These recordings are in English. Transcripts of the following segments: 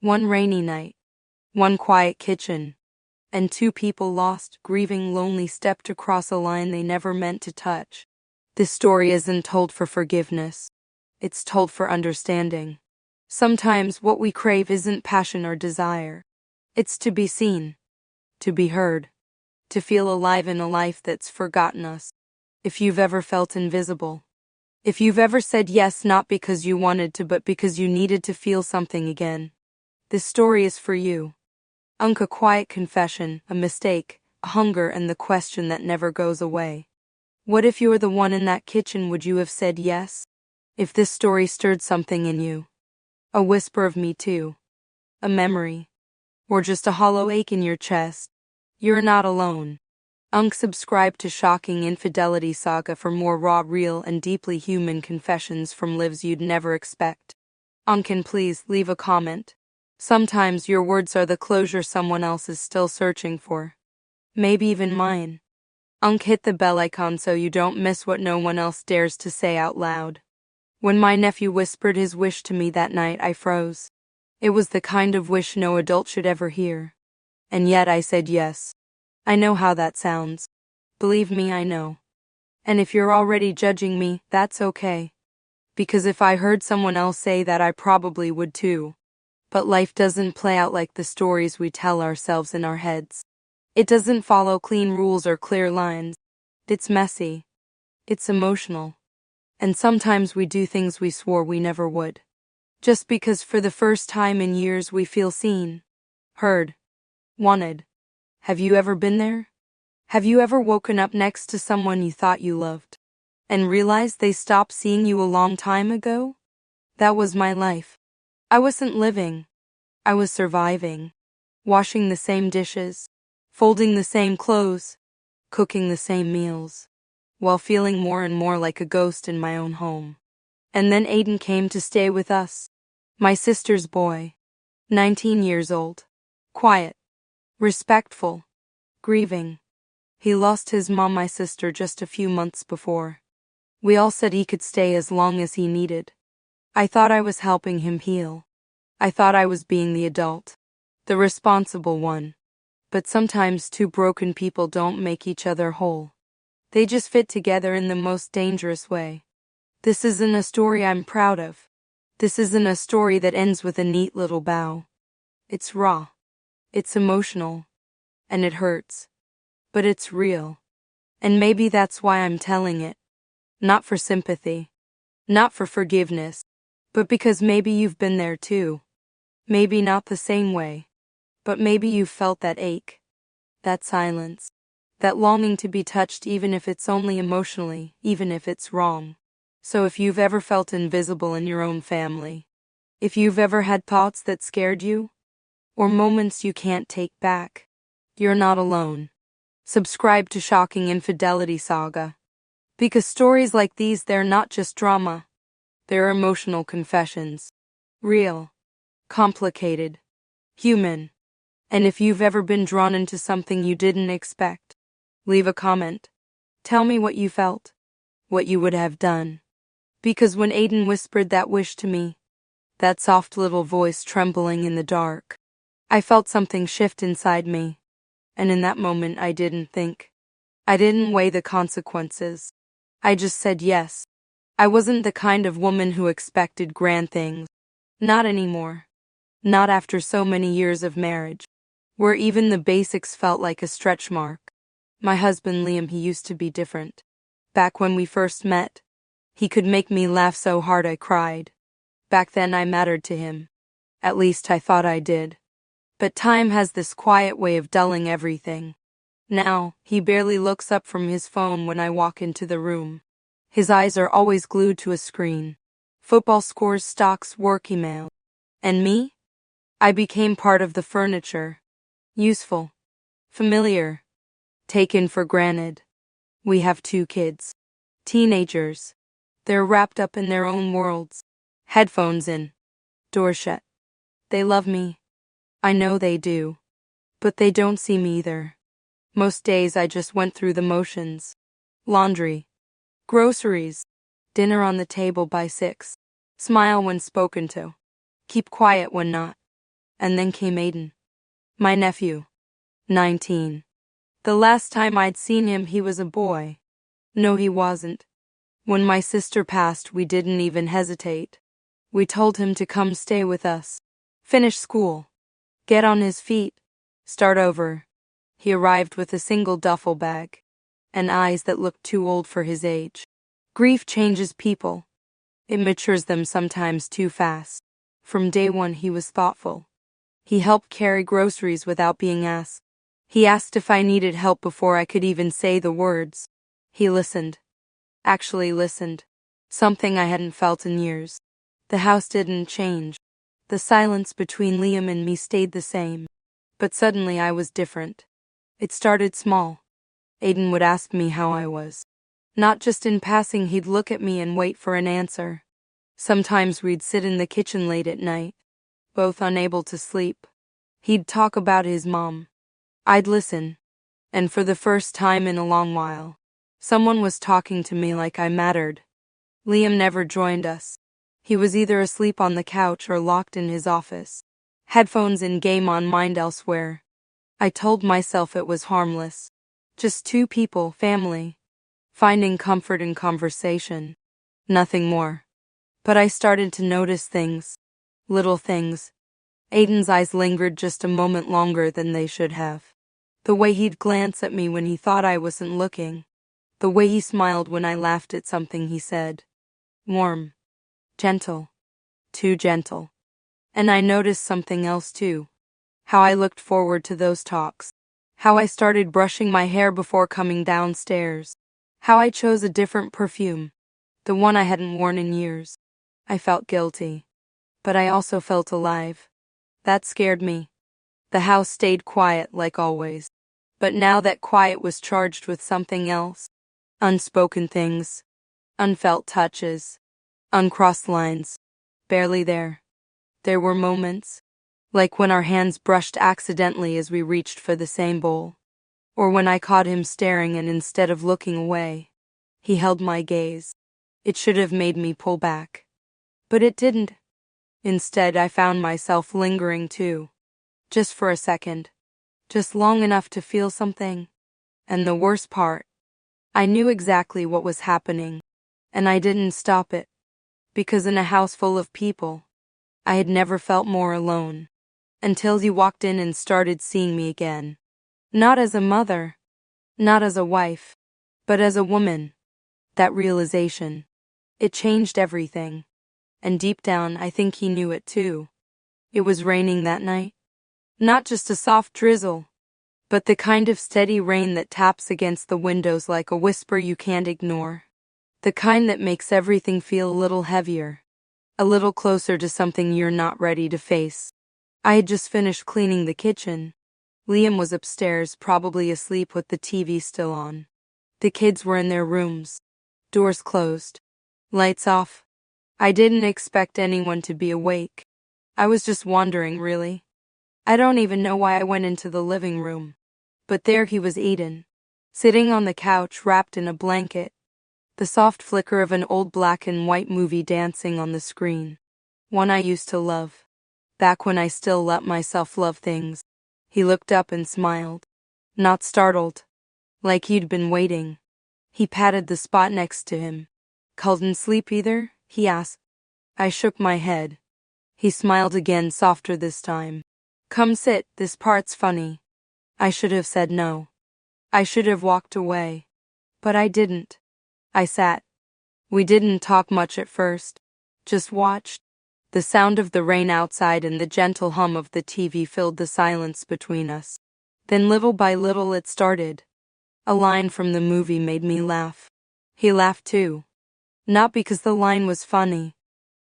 One rainy night, one quiet kitchen, and two people lost, grieving, lonely stepped across a line they never meant to touch. This story isn't told for forgiveness. It's told for understanding. Sometimes what we crave isn't passion or desire. It's to be seen, to be heard, to feel alive in a life that's forgotten us. If you've ever felt invisible, if you've ever said yes not because you wanted to but because you needed to feel something again, this story is for you. A quiet confession, a mistake, a hunger, and the question that never goes away. What if you were the one in that kitchen? Would you have said yes? If this story stirred something in you, a whisper of me too, a memory, or just a hollow ache in your chest, you're not alone. Subscribe to Shocking Infidelity Saga for more raw, real, and deeply human confessions from lives you'd never expect. Can please leave a comment. Sometimes your words are the closure someone else is still searching for. Maybe even mine. Hit the bell icon so you don't miss what no one else dares to say out loud. When my nephew whispered his wish to me that night, I froze. It was the kind of wish no adult should ever hear. And yet I said yes. I know how that sounds. Believe me, I know. And if you're already judging me, that's okay. Because if I heard someone else say that, I probably would too. But life doesn't play out like the stories we tell ourselves in our heads. It doesn't follow clean rules or clear lines. It's messy. It's emotional. And sometimes we do things we swore we never would. Just because for the first time in years we feel seen, heard, wanted. Have you ever been there? Have you ever woken up next to someone you thought you loved and realized they stopped seeing you a long time ago? That was my life. I wasn't living. I was surviving. Washing the same dishes, folding the same clothes, cooking the same meals, while feeling more and more like a ghost in my own home. And then Aiden came to stay with us. My sister's boy. 19 years old. Quiet. Respectful. Grieving. He lost his mom, my sister, just a few months before. We all said he could stay as long as he needed. I thought I was helping him heal. I thought I was being the adult, the responsible one. But sometimes two broken people don't make each other whole. They just fit together in the most dangerous way. This isn't a story I'm proud of. This isn't a story that ends with a neat little bow. It's raw. It's emotional. And it hurts. But it's real. And maybe that's why I'm telling it. Not for sympathy. Not for forgiveness. But because maybe you've been there too. Maybe not the same way. But maybe you've felt that ache. That silence. That longing to be touched, even if it's only emotionally, even if it's wrong. So if you've ever felt invisible in your own family, if you've ever had thoughts that scared you, or moments you can't take back, you're not alone. Subscribe to Shocking Infidelity Saga. Because stories like these, they're not just drama. They're emotional confessions. Real. Complicated. Human. And if you've ever been drawn into something you didn't expect, leave a comment. Tell me what you felt. What you would have done. Because when Aiden whispered that wish to me, that soft little voice trembling in the dark, I felt something shift inside me. And in that moment I didn't think. I didn't weigh the consequences. I just said yes. I wasn't the kind of woman who expected grand things. Not anymore. Not after so many years of marriage, where even the basics felt like a stretch mark. My husband Liam, he used to be different. Back when we first met, he could make me laugh so hard I cried. Back then I mattered to him. At least I thought I did. But time has this quiet way of dulling everything. Now, he barely looks up from his phone when I walk into the room. His eyes are always glued to a screen. Football scores, stocks, work email. And me? I became part of the furniture. Useful. Familiar. Taken for granted. We have 2 kids. Teenagers. They're wrapped up in their own worlds. Headphones in. Door shut. They love me. I know they do. But they don't see me either. Most days I just went through the motions. Laundry. Groceries. Dinner on the table by 6. Smile when spoken to. Keep quiet when not. And then came Aiden, my nephew, 19. The last time I'd seen him, he was a boy. No, he wasn't. When my sister passed, we didn't even hesitate. We told him to come stay with us, finish school, get on his feet, start over. He arrived with a single duffel bag, and eyes that looked too old for his age. Grief changes people. It matures them sometimes too fast. From day one, he was thoughtful. He helped carry groceries without being asked. He asked if I needed help before I could even say the words. He listened. Actually listened. Something I hadn't felt in years. The house didn't change. The silence between Liam and me stayed the same. But suddenly I was different. It started small. Aiden would ask me how I was. Not just in passing, he'd look at me and wait for an answer. Sometimes we'd sit in the kitchen late at night, both unable to sleep. He'd talk about his mom. I'd listen. And for the first time in a long while, someone was talking to me like I mattered. Liam never joined us. He was either asleep on the couch or locked in his office, headphones and game on, mind elsewhere. I told myself it was harmless. Just two people, family, finding comfort in conversation. Nothing more. But I started to notice things. Little things. Aiden's eyes lingered just a moment longer than they should have. The way he'd glance at me when he thought I wasn't looking. The way he smiled when I laughed at something he said. Warm. Gentle. Too gentle. And I noticed something else too. How I looked forward to those talks. How I started brushing my hair before coming downstairs. How I chose a different perfume. The one I hadn't worn in years. I felt guilty. But I also felt alive. That scared me. The house stayed quiet like always. But now that quiet was charged with something else. Unspoken things. Unfelt touches. Uncrossed lines. Barely there. There were moments. Like when our hands brushed accidentally as we reached for the same bowl. Or when I caught him staring and instead of looking away, he held my gaze. It should have made me pull back. But it didn't. Instead, I found myself lingering too. Just for a second. Just long enough to feel something. And the worst part, I knew exactly what was happening. And I didn't stop it. Because in a house full of people, I had never felt more alone. Until you walked in and started seeing me again. Not as a mother. Not as a wife. But as a woman. That realization. It changed everything. And deep down, I think he knew it too. It was raining that night. Not just a soft drizzle, but the kind of steady rain that taps against the windows like a whisper you can't ignore. The kind that makes everything feel a little heavier. A little closer to something you're not ready to face. I had just finished cleaning the kitchen. Liam was upstairs, probably asleep with the TV still on. The kids were in their rooms. Doors closed. Lights off. I didn't expect anyone to be awake. I was just wandering, really. I don't even know why I went into the living room. But there he was, Aiden. Sitting on the couch, wrapped in a blanket. The soft flicker of an old black and white movie dancing on the screen. One I used to love. Back when I still let myself love things. He looked up and smiled. Not startled. Like he'd been waiting. He patted the spot next to him. "Couldn't sleep either?" he asked. I shook my head. He smiled again, softer this time. "Come sit, this part's funny." I should have said no. I should have walked away. But I didn't. I sat. We didn't talk much at first. Just watched. The sound of the rain outside and the gentle hum of the TV filled the silence between us. Then little by little it started. A line from the movie made me laugh. He laughed too. Not because the line was funny,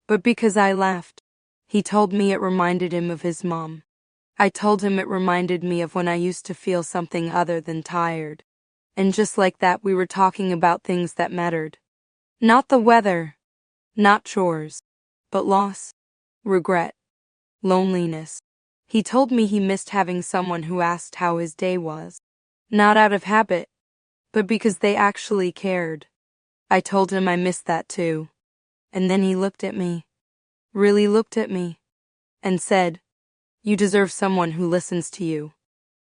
but because I laughed. He told me it reminded him of his mom. I told him it reminded me of when I used to feel something other than tired. And just like that, we were talking about things that mattered. Not the weather. Not chores. But loss. Regret. Loneliness. He told me he missed having someone who asked how his day was. Not out of habit, but because they actually cared. I told him I missed that too. And then he looked at me. Really looked at me. And said, You deserve someone who listens to you.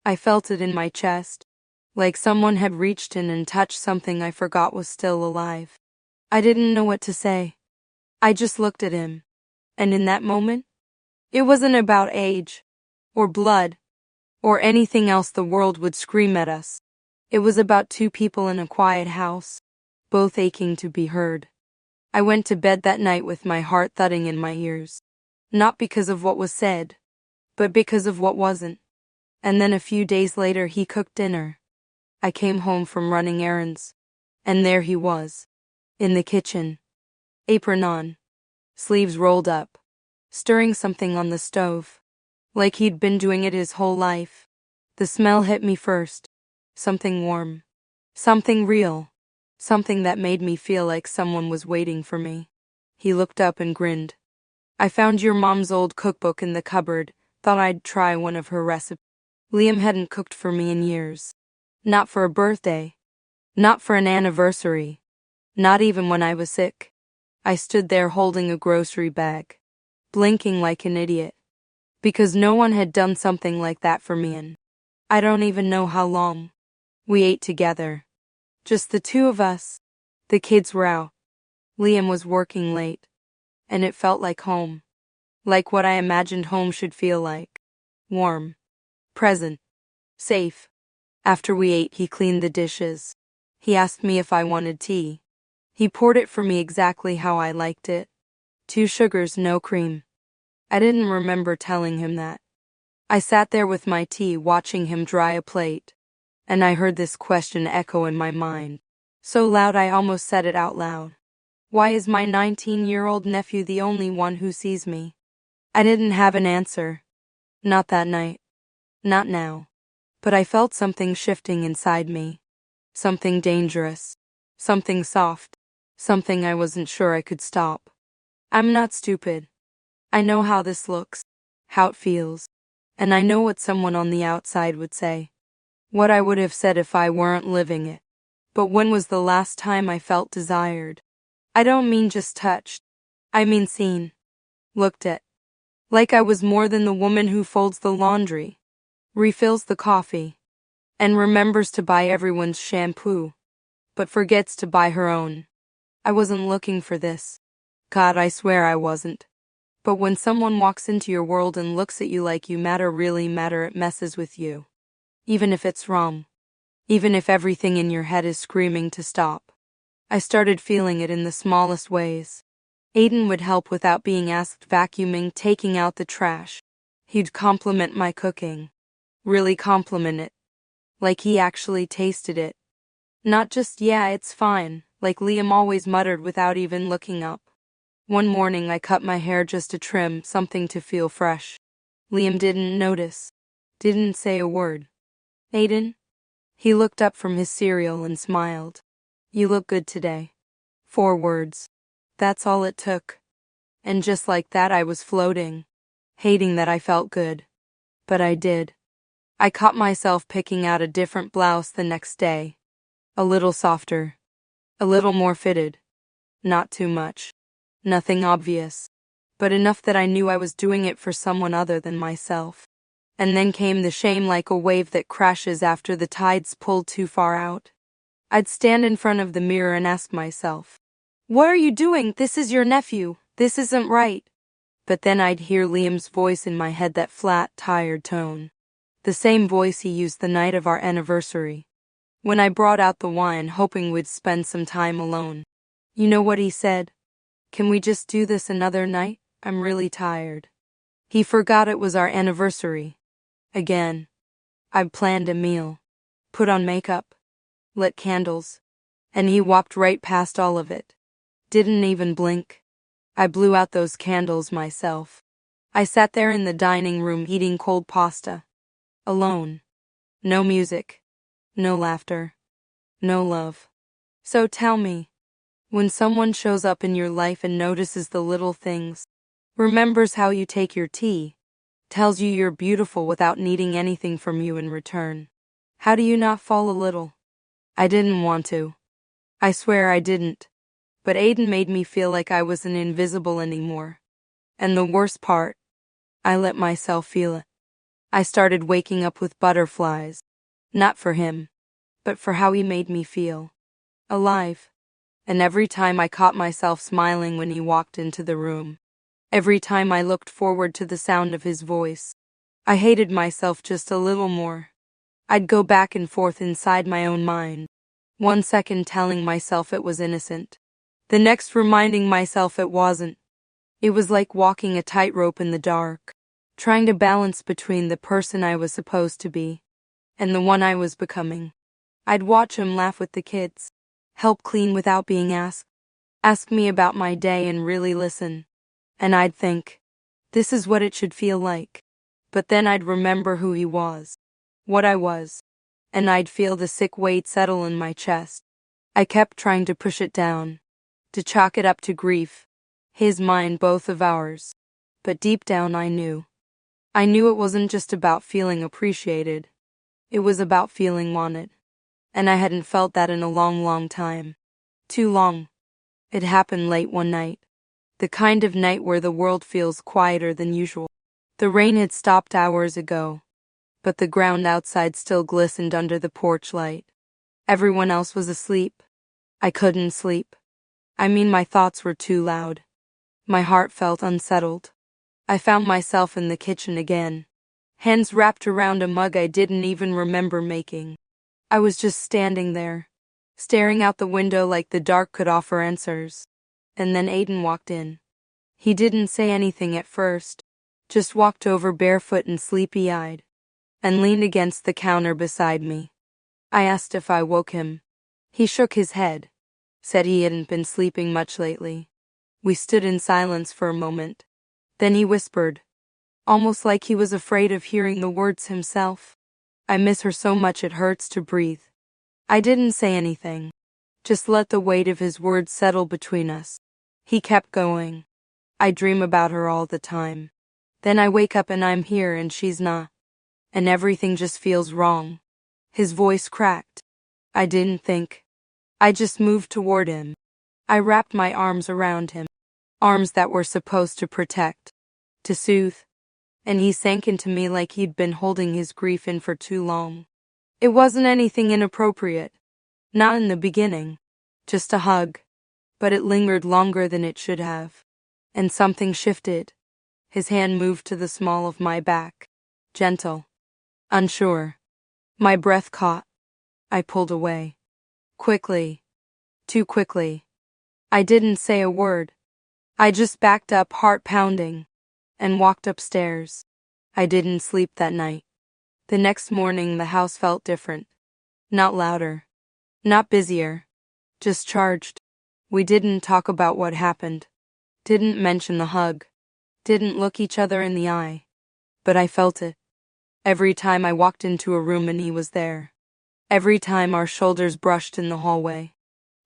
I felt it in my chest, like someone had reached in and touched something I forgot was still alive. I didn't know what to say. I just looked at him. And in that moment, it wasn't about age, or blood, or anything else the world would scream at us. It was about two people in a quiet house, both aching to be heard. I went to bed that night with my heart thudding in my ears. Not because of what was said, but because of what wasn't. And then a few days later he cooked dinner. I came home from running errands. And there he was. In the kitchen. Apron on. Sleeves rolled up. Stirring something on the stove. Like he'd been doing it his whole life. The smell hit me first. Something warm. Something real. Something that made me feel like someone was waiting for me. He looked up and grinned. I found your mom's old cookbook in the cupboard, thought I'd try one of her recipes. Liam hadn't cooked for me in years. Not for a birthday. Not for an anniversary. Not even when I was sick. I stood there holding a grocery bag, blinking like an idiot. Because no one had done something like that for me in I don't even know how long. We ate together. Just the two of us. The kids were out. Liam was working late. And it felt like home. Like what I imagined home should feel like. Warm. Present. Safe. After we ate, he cleaned the dishes. He asked me if I wanted tea. He poured it for me exactly how I liked it. 2 sugars, no cream. I didn't remember telling him that. I sat there with my tea watching him dry a plate. And I heard this question echo in my mind. So loud I almost said it out loud. Why is my 19-year-old nephew the only one who sees me? I didn't have an answer. Not that night. Not now. But I felt something shifting inside me. Something dangerous. Something soft. Something I wasn't sure I could stop. I'm not stupid. I know how this looks. How it feels. And I know what someone on the outside would say. What I would have said if I weren't living it. But when was the last time I felt desired? I don't mean just touched. I mean seen. Looked at. Like I was more than the woman who folds the laundry, refills the coffee, and remembers to buy everyone's shampoo, but forgets to buy her own. I wasn't looking for this. God, I swear I wasn't. But when someone walks into your world and looks at you like you matter, really matter, it messes with you. Even if it's wrong. Even if everything in your head is screaming to stop. I started feeling it in the smallest ways. Aiden would help without being asked, vacuuming, taking out the trash. He'd compliment my cooking. Really compliment it. Like he actually tasted it. Not just, yeah, it's fine, like Liam always muttered without even looking up. One morning I cut my hair just to trim, something to feel fresh. Liam didn't notice. Didn't say a word. Aiden? He looked up from his cereal and smiled. You look good today. 4 words. That's all it took. And just like that I was floating. Hating that I felt good. But I did. I caught myself picking out a different blouse the next day. A little softer. A little more fitted. Not too much. Nothing obvious. But enough that I knew I was doing it for someone other than myself. And then came the shame, like a wave that crashes after the tide's pulled too far out. I'd stand in front of the mirror and ask myself, what are you doing? This is your nephew. This isn't right. But then I'd hear Liam's voice in my head, that flat, tired tone. The same voice he used the night of our anniversary. When I brought out the wine, hoping we'd spend some time alone. You know what he said? Can we just do this another night? I'm really tired. He forgot it was our anniversary. Again. I'd planned a meal. Put on makeup. Lit candles. And he walked right past all of it. Didn't even blink. I blew out those candles myself. I sat there in the dining room eating cold pasta. Alone. No music. No laughter. No love. So tell me, when someone shows up in your life and notices the little things, remembers how you take your tea, tells you you're beautiful without needing anything from you in return, how do you not fall a little? I didn't want to. I swear I didn't. But Aiden made me feel like I wasn't invisible anymore. And the worst part, I let myself feel it. I started waking up with butterflies. Not for him, but for how he made me feel. Alive. And every time I caught myself smiling when he walked into the room. Every time I looked forward to the sound of his voice. I hated myself just a little more. I'd go back and forth inside my own mind. One second telling myself it was innocent. The next reminding myself it wasn't. It was like walking a tightrope in the dark, trying to balance between the person I was supposed to be and the one I was becoming. I'd watch him laugh with the kids, help clean without being asked, ask me about my day and really listen. And I'd think, this is what it should feel like. But then I'd remember who he was, what I was, and I'd feel the sick weight settle in my chest. I kept trying to push it down, to chalk it up to grief, his, mine, both of ours. But deep down I knew. I knew it wasn't just about feeling appreciated. It was about feeling wanted. And I hadn't felt that in a long, long time. Too long. It happened late one night. The kind of night where the world feels quieter than usual. The rain had stopped hours ago, but the ground outside still glistened under the porch light. Everyone else was asleep. I couldn't sleep. I mean, my thoughts were too loud. My heart felt unsettled. I found myself in the kitchen again, hands wrapped around a mug I didn't even remember making. I was just standing there, staring out the window like the dark could offer answers. And then Aiden walked in. He didn't say anything at first, just walked over barefoot and sleepy-eyed, and leaned against the counter beside me. I asked if I woke him. He shook his head, said he hadn't been sleeping much lately. We stood in silence for a moment. Then he whispered, almost like he was afraid of hearing the words himself. I miss her so much it hurts to breathe. I didn't say anything, just let the weight of his words settle between us. He kept going. I dream about her all the time. Then I wake up and I'm here and she's not. And everything just feels wrong. His voice cracked. I didn't think. I just moved toward him. I wrapped my arms around him. Arms that were supposed to protect, to soothe. And he sank into me like he'd been holding his grief in for too long. It wasn't anything inappropriate. Not in the beginning. Just a hug. But it lingered longer than it should have. And something shifted. His hand moved to the small of my back. Gentle. Unsure. My breath caught. I pulled away. Quickly. Too quickly. I didn't say a word. I just backed up, heart pounding, and walked upstairs. I didn't sleep that night. The next morning the house felt different. Not louder. Not busier. Just charged. We didn't talk about what happened. Didn't mention the hug. Didn't look each other in the eye. But I felt it. Every time I walked into a room and he was there. Every time our shoulders brushed in the hallway.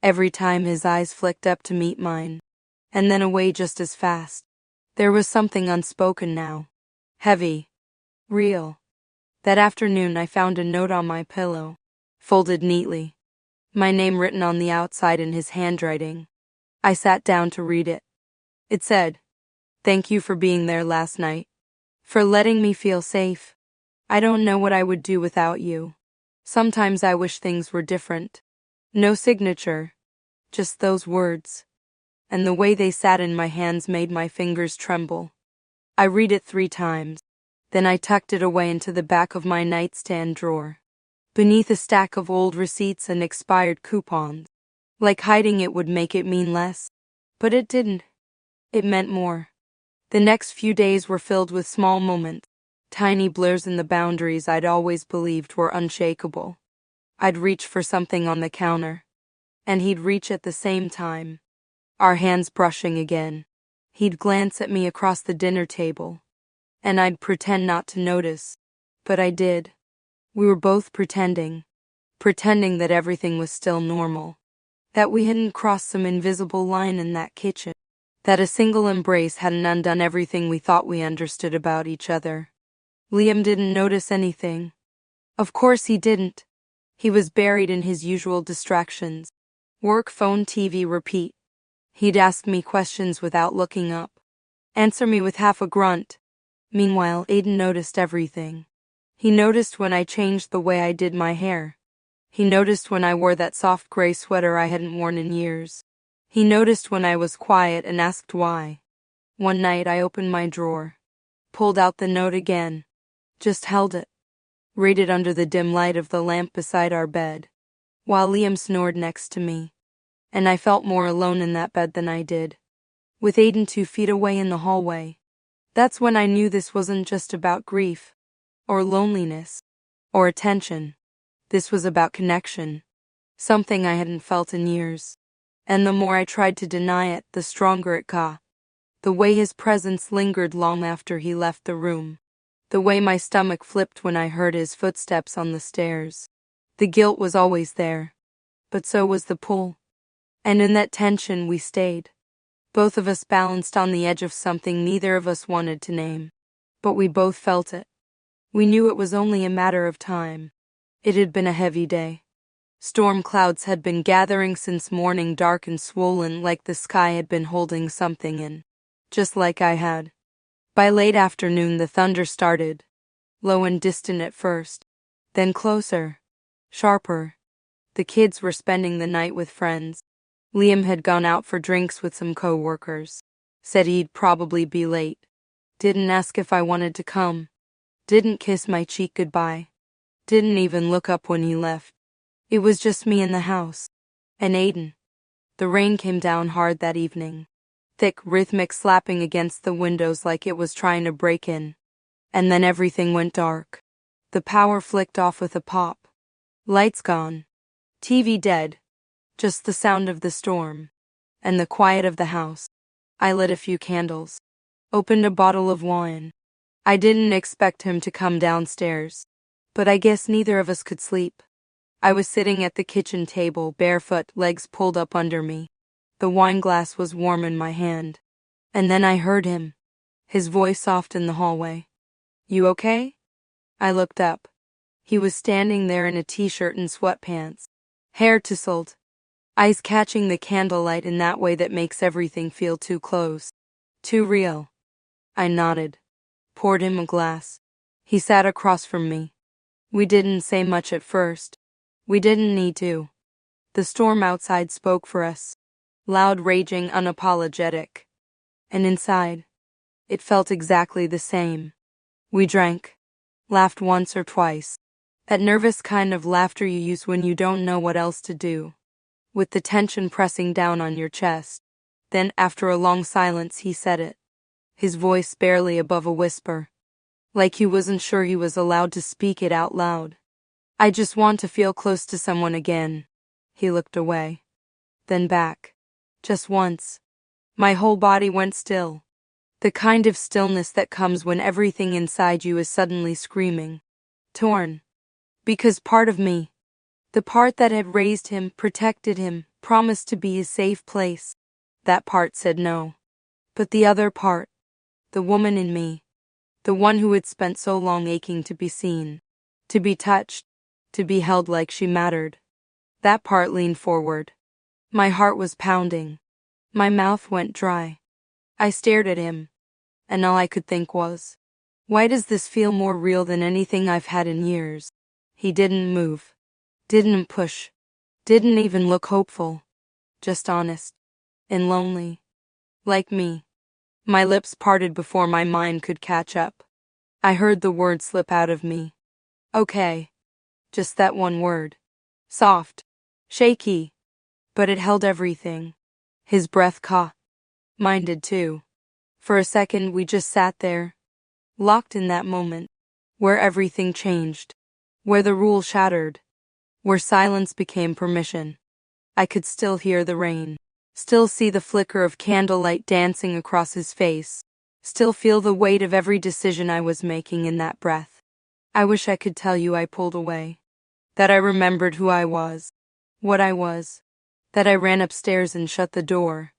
Every time his eyes flicked up to meet mine. And then away just as fast. There was something unspoken now. Heavy. Real. That afternoon I found a note on my pillow. Folded neatly. My name written on the outside in his handwriting. I sat down to read it. It said, "Thank you for being there last night. For letting me feel safe. I don't know what I would do without you. Sometimes I wish things were different. No signature. Just those words. And the way they sat in my hands made my fingers tremble. I read it 3 times. Then I tucked it away into the back of my nightstand drawer, beneath a stack of old receipts and expired coupons. Like hiding it would make it mean less. But it didn't. It meant more. The next few days were filled with small moments, tiny blurs in the boundaries I'd always believed were unshakable. I'd reach for something on the counter, and he'd reach at the same time. Our hands brushing again. He'd glance at me across the dinner table, and I'd pretend not to notice. But I did. We were both pretending that everything was still normal, that we hadn't crossed some invisible line in that kitchen, that a single embrace hadn't undone everything we thought we understood about each other. Liam didn't notice anything. Of course he didn't. He was buried in his usual distractions. Work, phone, TV, repeat. He'd ask me questions without looking up. Answer me with half a grunt. Meanwhile, Aiden noticed everything. He noticed when I changed the way I did my hair. He noticed when I wore that soft gray sweater I hadn't worn in years. He noticed when I was quiet and asked why. One night I opened my drawer, pulled out the note again, just held it, read it under the dim light of the lamp beside our bed, while Liam snored next to me. And I felt more alone in that bed than I did, with Aiden 2 feet away in the hallway. That's when I knew this wasn't just about grief, or loneliness, or attention. This was about connection, something I hadn't felt in years. And the more I tried to deny it, the stronger it got. The way his presence lingered long after he left the room. The way my stomach flipped when I heard his footsteps on the stairs. The guilt was always there, but so was the pull. And in that tension we stayed. Both of us balanced on the edge of something neither of us wanted to name. But we both felt it. We knew it was only a matter of time. It had been a heavy day. Storm clouds had been gathering since morning, dark and swollen, like the sky had been holding something in. Just like I had. By late afternoon the thunder started. Low and distant at first. Then closer. Sharper. The kids were spending the night with friends. Liam had gone out for drinks with some co-workers. Said he'd probably be late. Didn't ask if I wanted to come. Didn't kiss my cheek goodbye. Didn't even look up when he left. It was just me in the house. And Aiden. The rain came down hard that evening. Thick, rhythmic slapping against the windows like it was trying to break in. And then everything went dark. The power flicked off with a pop. Lights gone. TV dead. Just the sound of the storm. And the quiet of the house. I lit a few candles. Opened a bottle of wine. I didn't expect him to come downstairs. But I guess neither of us could sleep. I was sitting at the kitchen table, barefoot, legs pulled up under me. The wine glass was warm in my hand. And then I heard him. His voice soft in the hallway. "You okay?" I looked up. He was standing there in a t-shirt and sweatpants. Hair tousled. Eyes catching the candlelight in that way that makes everything feel too close. Too real. I nodded. Poured him a glass. He sat across from me. We didn't say much at first. We didn't need to. The storm outside spoke for us. Loud, raging, unapologetic. And inside, it felt exactly the same. We drank. Laughed once or twice. That nervous kind of laughter you use when you don't know what else to do. With the tension pressing down on your chest. Then, after a long silence, he said it. His voice barely above a whisper. Like he wasn't sure he was allowed to speak it out loud. "I just want to feel close to someone again." He looked away. Then back. Just once. My whole body went still. The kind of stillness that comes when everything inside you is suddenly screaming. Torn. Because part of me, the part that had raised him, protected him, promised to be his safe place, that part said no. But the other part, the woman in me, the one who had spent so long aching to be seen, to be touched, to be held like she mattered, that part leaned forward. My heart was pounding. My mouth went dry. I stared at him, and all I could think was, why does this feel more real than anything I've had in years? He didn't move. Didn't push. Didn't even look hopeful. Just honest. And lonely. Like me. My lips parted before my mind could catch up. I heard the word slip out of me. Okay. Just that one word. Soft. Shaky. But it held everything. His breath caught. Mine did too. For a second we just sat there. Locked in that moment. Where everything changed. Where the rule shattered. Where silence became permission. I could still hear the rain. Still see the flicker of candlelight dancing across his face. Still feel the weight of every decision I was making in that breath. I wish I could tell you I pulled away. That I remembered who I was. What I was. That I ran upstairs and shut the door.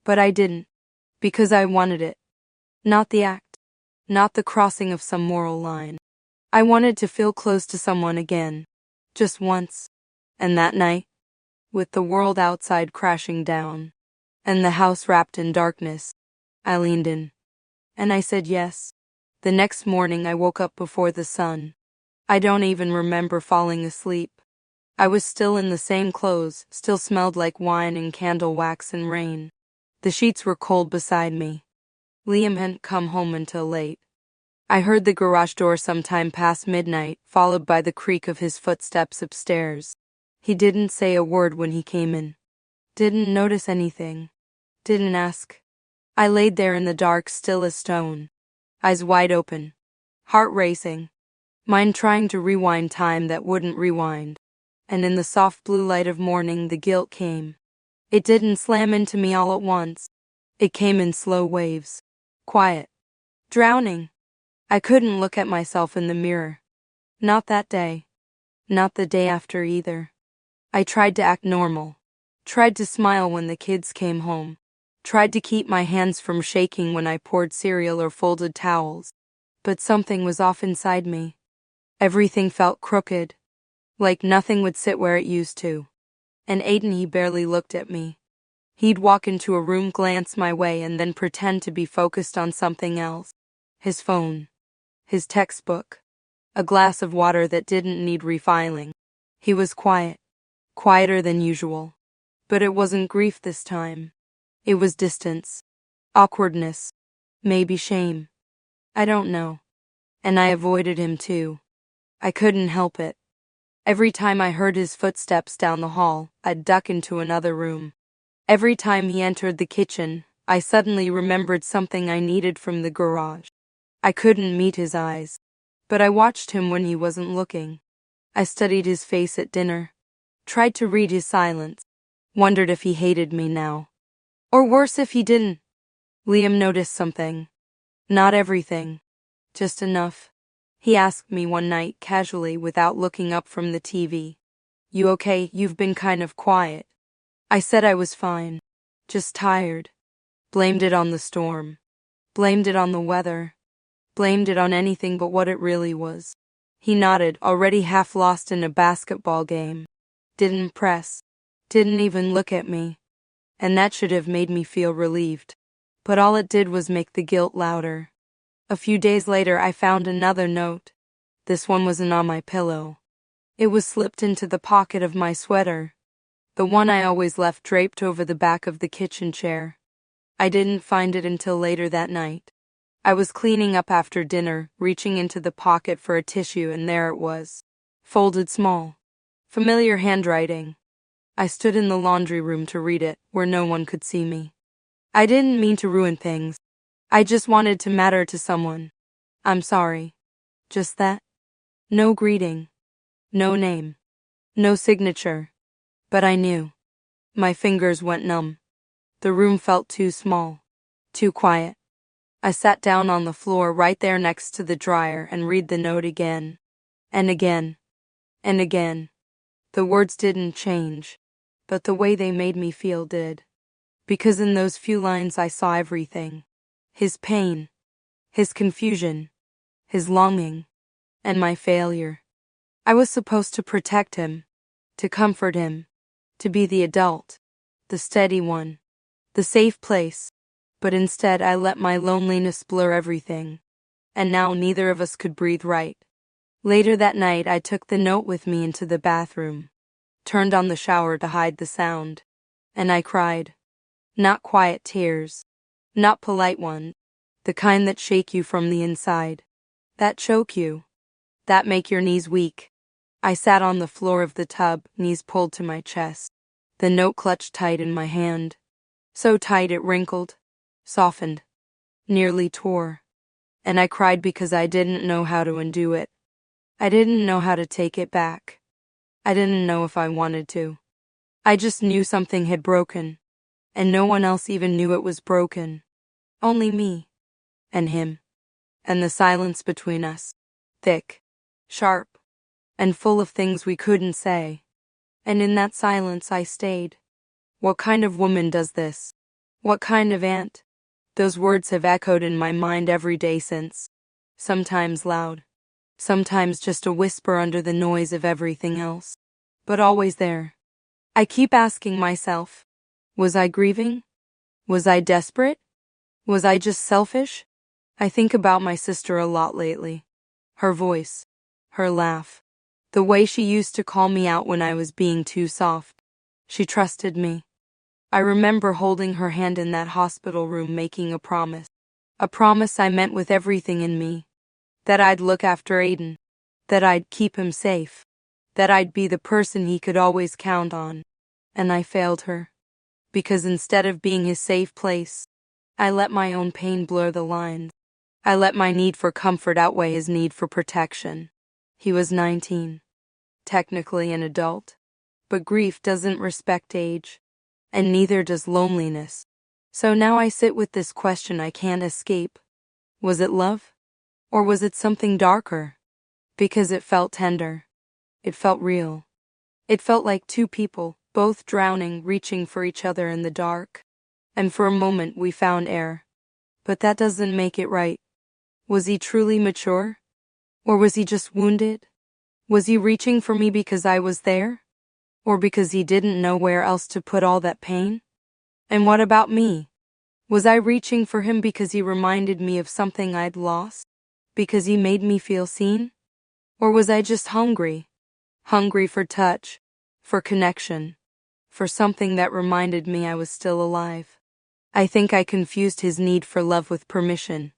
But I didn't. Because I wanted it. Not the act. Not the crossing of some moral line. I wanted to feel close to someone again. Just once. And that night, with the world outside crashing down, and the house wrapped in darkness, I leaned in. And I said yes. The next morning I woke up before the sun. I don't even remember falling asleep. I was still in the same clothes, still smelled like wine and candle wax and rain. The sheets were cold beside me. Liam hadn't come home until late. I heard the garage door sometime past midnight, followed by the creak of his footsteps upstairs. He didn't say a word when he came in. Didn't notice anything. Didn't ask. I laid there in the dark, still as stone. Eyes wide open. Heart racing. Mind trying to rewind time that wouldn't rewind. And in the soft blue light of morning the guilt came. It didn't slam into me all at once. It came in slow waves. Quiet. Drowning. I couldn't look at myself in the mirror. Not that day. Not the day after either. I tried to act normal. Tried to smile when the kids came home. Tried to keep my hands from shaking when I poured cereal or folded towels. But something was off inside me. Everything felt crooked. Like nothing would sit where it used to. And Aiden, he barely looked at me. He'd walk into a room, glance my way, and then pretend to be focused on something else. His phone. His textbook. A glass of water that didn't need refilling. He was quiet. Quieter than usual. But it wasn't grief this time. It was distance. Awkwardness. Maybe shame. I don't know. And I avoided him too. I couldn't help it. Every time I heard his footsteps down the hall, I'd duck into another room. Every time he entered the kitchen, I suddenly remembered something I needed from the garage. I couldn't meet his eyes. But I watched him when he wasn't looking. I studied his face at dinner. Tried to read his silence. Wondered if he hated me now. Or worse, if he didn't. Liam noticed something. Not everything. Just enough. He asked me one night casually without looking up from the TV. "You okay? You've been kind of quiet." I said I was fine. Just tired. Blamed it on the storm. Blamed it on the weather. Blamed it on anything but what it really was. He nodded, already half lost in a basketball game. Didn't press. Didn't even look at me. And that should have made me feel relieved. But all it did was make the guilt louder. A few days later I found another note. This one wasn't on my pillow. It was slipped into the pocket of my sweater. The one I always left draped over the back of the kitchen chair. I didn't find it until later that night. I was cleaning up after dinner, reaching into the pocket for a tissue, and there it was. Folded small. Familiar handwriting. I stood in the laundry room to read it, where no one could see me. I didn't mean to ruin things. I just wanted to matter to someone. "I'm sorry." Just that. No greeting. No name. No signature. But I knew. My fingers went numb. The room felt too small. Too quiet. I sat down on the floor right there next to the dryer and read the note again. And again. And again. The words didn't change. But the way they made me feel did. Because in those few lines I saw everything. His pain. His confusion. His longing. And my failure. I was supposed to protect him. To comfort him. To be the adult. The steady one. The safe place. But instead I let my loneliness blur everything. And now neither of us could breathe right. Later that night I took the note with me into the bathroom. Turned on the shower to hide the sound. And I cried. Not quiet tears. Not polite ones. The kind that shake you from the inside. That choke you. That make your knees weak. I sat on the floor of the tub, knees pulled to my chest. The note clutched tight in my hand. So tight it wrinkled. Softened. Nearly tore. And I cried because I didn't know how to undo it. I didn't know how to take it back. I didn't know if I wanted to. I just knew something had broken. And no one else even knew it was broken. Only me. And him. And the silence between us. Thick. Sharp. And full of things we couldn't say. And in that silence I stayed. What kind of woman does this? What kind of aunt? Those words have echoed in my mind every day since. Sometimes loud. Sometimes just a whisper under the noise of everything else. But always there. I keep asking myself, was I grieving? Was I desperate? Was I just selfish? I think about my sister a lot lately. Her voice, her laugh, the way she used to call me out when I was being too soft. She trusted me. I remember holding her hand in that hospital room making a promise. A promise I meant with everything in me. That I'd look after Aiden. That I'd keep him safe. That I'd be the person he could always count on. And I failed her. Because instead of being his safe place, I let my own pain blur the lines. I let my need for comfort outweigh his need for protection. He was 19. Technically an adult. But grief doesn't respect age. And neither does loneliness. So now I sit with this question I can't escape. Was it love? Or was it something darker? Because it felt tender. It felt real. It felt like two people, both drowning, reaching for each other in the dark. And for a moment we found air. But that doesn't make it right. Was he truly mature? Or was he just wounded? Was he reaching for me because I was there? Or because he didn't know where else to put all that pain? And what about me? Was I reaching for him because he reminded me of something I'd lost? Because he made me feel seen? Or was I just hungry? Hungry for touch, for connection, for something that reminded me I was still alive. I think I confused his need for love with permission.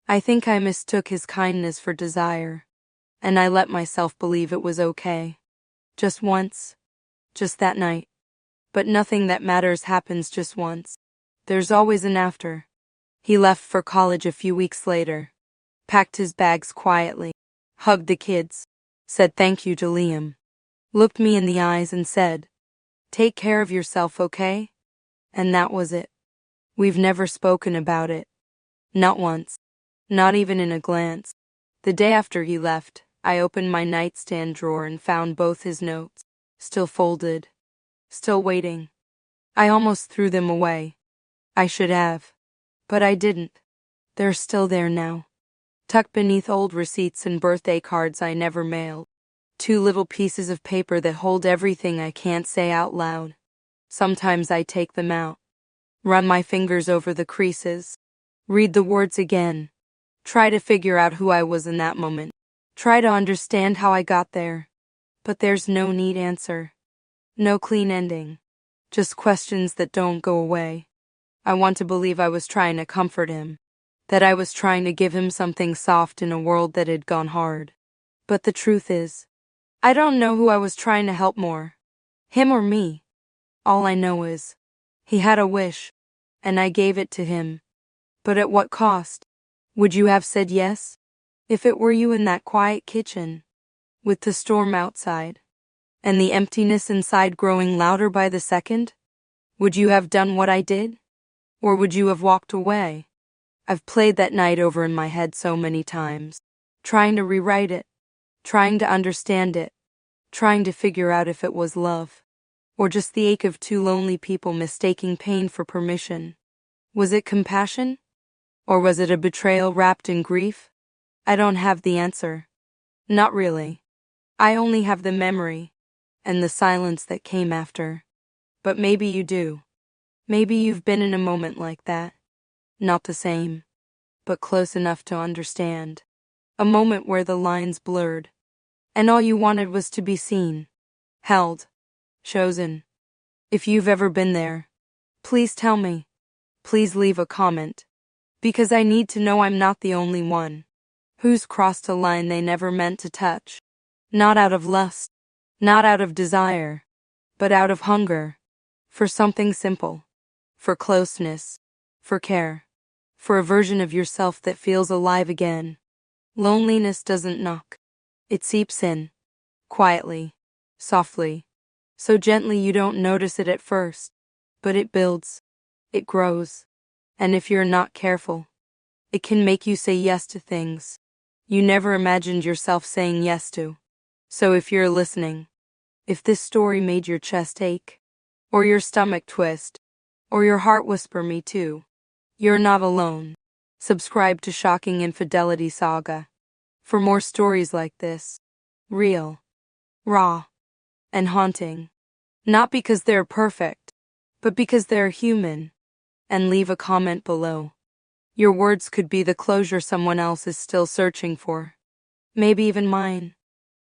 I think I mistook his kindness for desire. And I let myself believe it was okay. Just once. Just that night. But nothing that matters happens just once. There's always an after. He left for college a few weeks later. Packed his bags quietly. Hugged the kids. Said thank you to Liam. Looked me in the eyes and said, "Take care of yourself, okay?" And that was it. We've never spoken about it. Not once. Not even in a glance. The day after he left, I opened my nightstand drawer and found both his notes. Still folded. Still waiting. I almost threw them away. I should have. But I didn't. They're still there now. Tucked beneath old receipts and birthday cards I never mailed. Two little pieces of paper that hold everything I can't say out loud. Sometimes I take them out. Run my fingers over the creases. Read the words again. Try to figure out who I was in that moment. Try to understand how I got there. But there's no neat answer. No clean ending. Just questions that don't go away. I want to believe I was trying to comfort him. That I was trying to give him something soft in a world that had gone hard. But the truth is, I don't know who I was trying to help more. Him or me. All I know is, he had a wish, and I gave it to him. But at what cost? Would you have said yes? If it were you in that quiet kitchen, with the storm outside, and the emptiness inside growing louder by the second? Would you have done what I did? Or would you have walked away? I've played that night over in my head so many times, trying to rewrite it, trying to understand it, trying to figure out if it was love, or just the ache of two lonely people mistaking pain for permission. Was it compassion? Or was it a betrayal wrapped in grief? I don't have the answer. Not really. I only have the memory, and the silence that came after. But maybe you do. Maybe you've been in a moment like that. Not the same, but close enough to understand. A moment where the lines blurred, and all you wanted was to be seen, held, chosen. If you've ever been there, please tell me. Please leave a comment. Because I need to know I'm not the only one who's crossed a line they never meant to touch. Not out of lust, not out of desire, but out of hunger. For something simple. For closeness. For care. For a version of yourself that feels alive again. Loneliness doesn't knock. It seeps in. Quietly. Softly. So gently you don't notice it at first. But it builds. It grows. And if you're not careful, it can make you say yes to things you never imagined yourself saying yes to. So if you're listening, if this story made your chest ache, or your stomach twist, or your heart whisper me too, you're not alone. Subscribe to Shocking Infidelity Saga for more stories like this. Real, raw, and haunting. Not because they're perfect, but because they're human. And leave a comment below. Your words could be the closure someone else is still searching for. Maybe even mine.